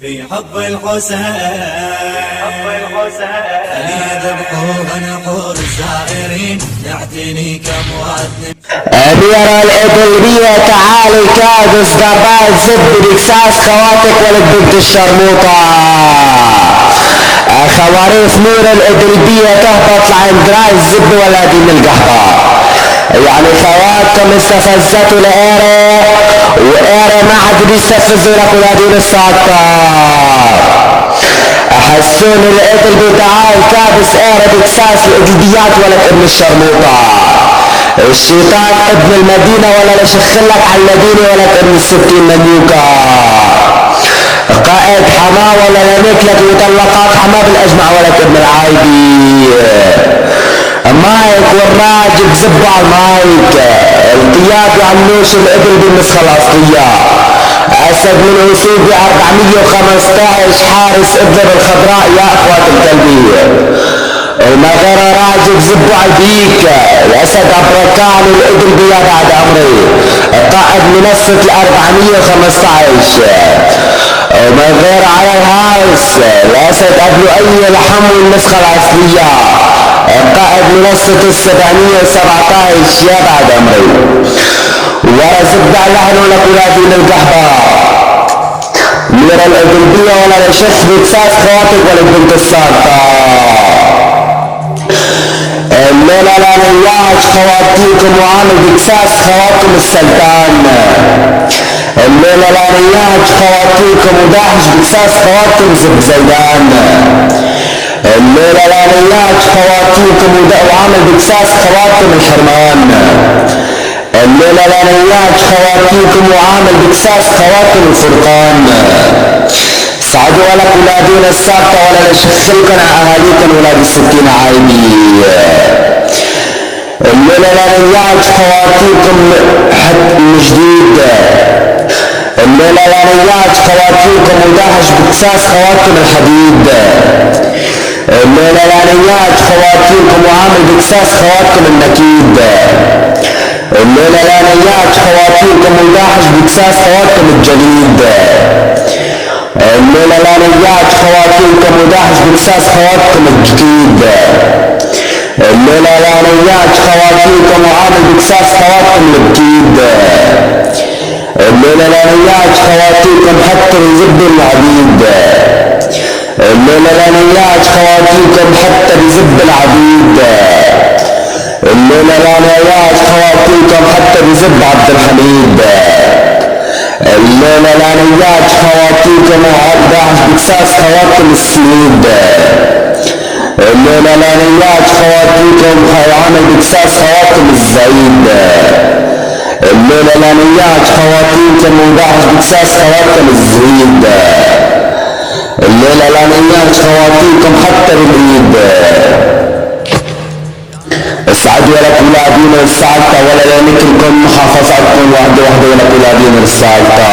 في حب الحسين خلي ذبحوه نحور الزائرين يعتني كمواد أمير الإدلبية تعالي كادس قبال زب بكساس خواتك ولد بنت الشرموطة خواريف نور الإدلبية تهبط لعند راي الزب ولادي من القهوة يعني خواتكم استفزتوا لإيري وإيري ما عاد بيستفزوا لك ولادين الساطة حسون الإدلبي تعال كابس إيري بكساس الإدلبيات ولد ابن الشرموطة الشيطان ابن المدينة ولا لشخلك على المدينة ولا ابن الستين مليوكا قائد حما ولا لنكلك مطلقات حما بالاجمع ولا ابن العايدي مايك والراجل زبع المايك القياد وعنوش الابل بالنسخة الاصلية اسد من اسود 415 حارس ابن الخضراء يا اخوات القلبية المغرة راجل زبوا عبيك الاسد ابركان الابل بيا بعد عمري القائد منصة 415 ومن غير على الهاوس الاسد قبل اي لحم النسخة الاصلية القائد منصة 717 يا بعد عمري ولا زبع لحن ولا قلادين القهبة مير الادلبية ولا لشخص بكساس خواتك ولا بنت الساطة الليلة لا نياج خواتيكم وعامل بكساس خواتكم السلطان الليلة لا نياج خواتيكم وداحش بكساس خواتكم زب زيدان الليلة لا نياج خواتيكم وعامل بكساس خواتكم الحرمان الليلة لا نياج خواتيكم وعامل بكساس خواتكم الفرقان سعدوا ولك ولادين السابقة ولا نشخلكن اهاليكن ولاد الستين عايبي الليلة لا نياج خواتيكم حد جديد الليلة لا نياج خواتيكم وداحش بكساس خواتكم الحديد الليلة لا نياج خواتيكم وعامل بكساس خواتكم النكيد الليلة لا نياج خواتيكم وداحش بكساس خواتكم الجليد الليلة لا نياج خواتيكم وداحش بكساس خواتكم الجديد الليلة لا نياج خواتيكم وعامل بكساس خواتكم الجديد الليلة لا نياج خواتيكم حتى بزب العبيد الليلة لا نياج خواتيكم حتى بزب العبيد الليلة لا نياج خواتيكم حتى بزب عبد الحميد الليلة لا نياج خواتيكم وعبداحش بكساس خواتكم السيد الليلة لا نياج خواتيكم وعامل بكساس خواتكم الزعيد الليلة لا نياج خواتيكم وعبداحش بكساس خواتكم الزهيد الليلة لا نياج خواتيكم حتى بالعيد اسعدوا لك ولادين السالطة ولا لنكلكم محافظتكم واحدة ولك ولادين السالطة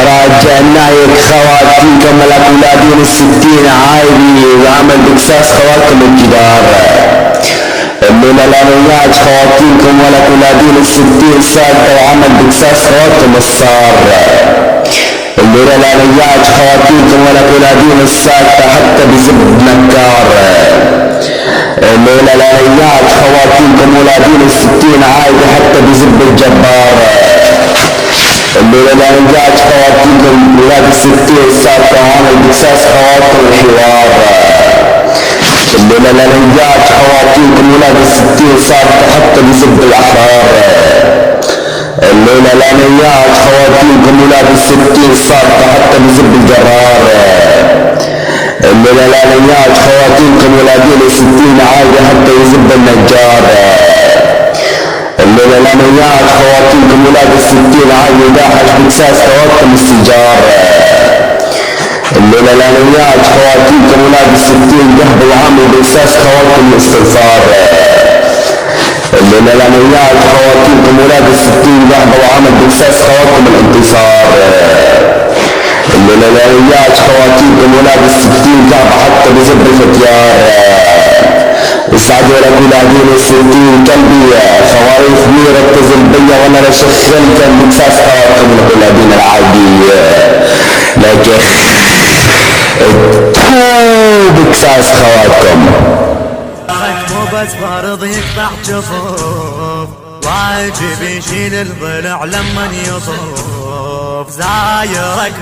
راجع نايك خواتيكم ولك ولادين الستين عايبي وعمل بكساس خواتكم الجدار الليلة لا نياج خواتيكم ولك ولادين الستين سالطة وعمل بكساس خواتكم الصار الليلة لا نياج خواتيكم ولك ولادين السالطة حتى بزب نكار الليلة لا نياج خواتيكم ولادين الستين عايدة حتى بزب الجبار الليلة لا نياج خواتيكم ولاد الستين سالطة وعمل بكساس خواتكم الحوار الليلة لا نياج خواتيكم ولاد الستين سالطة حتى بزب الأحرار الليلة لا نياج خواتيكم ولاد الستين سالطة حتى بزب الجرار الليلة لا نياج خواتيكم ولادين الستين عايدة حتى يزب النجار الليلة لا نياج خواتيكم ولاد الستين عايدة داحش بكساس خواتكم السجار الليلة لا نياج خواتيكم ولاد الستين ذهب وعامل بكساس خواتكم الاستغفار الليلة لا نياج خواتيكم ولاد الستين ذهب وعامل بكساس خواتكم الانتصار الليلة لا نياج خواتيكم ولاد الستين ذهب حتى بزب الفتيار اسعدوا لك ولادين الستين كلبي خواريف ميرة تزل بيا وانا لشخل كان بكساس خواتكم ولادين العادي لك توب كساس خواتكم. مو بس فرض يقطع جفوف، واجب يشيل الضلع لمن يطوف زايرك.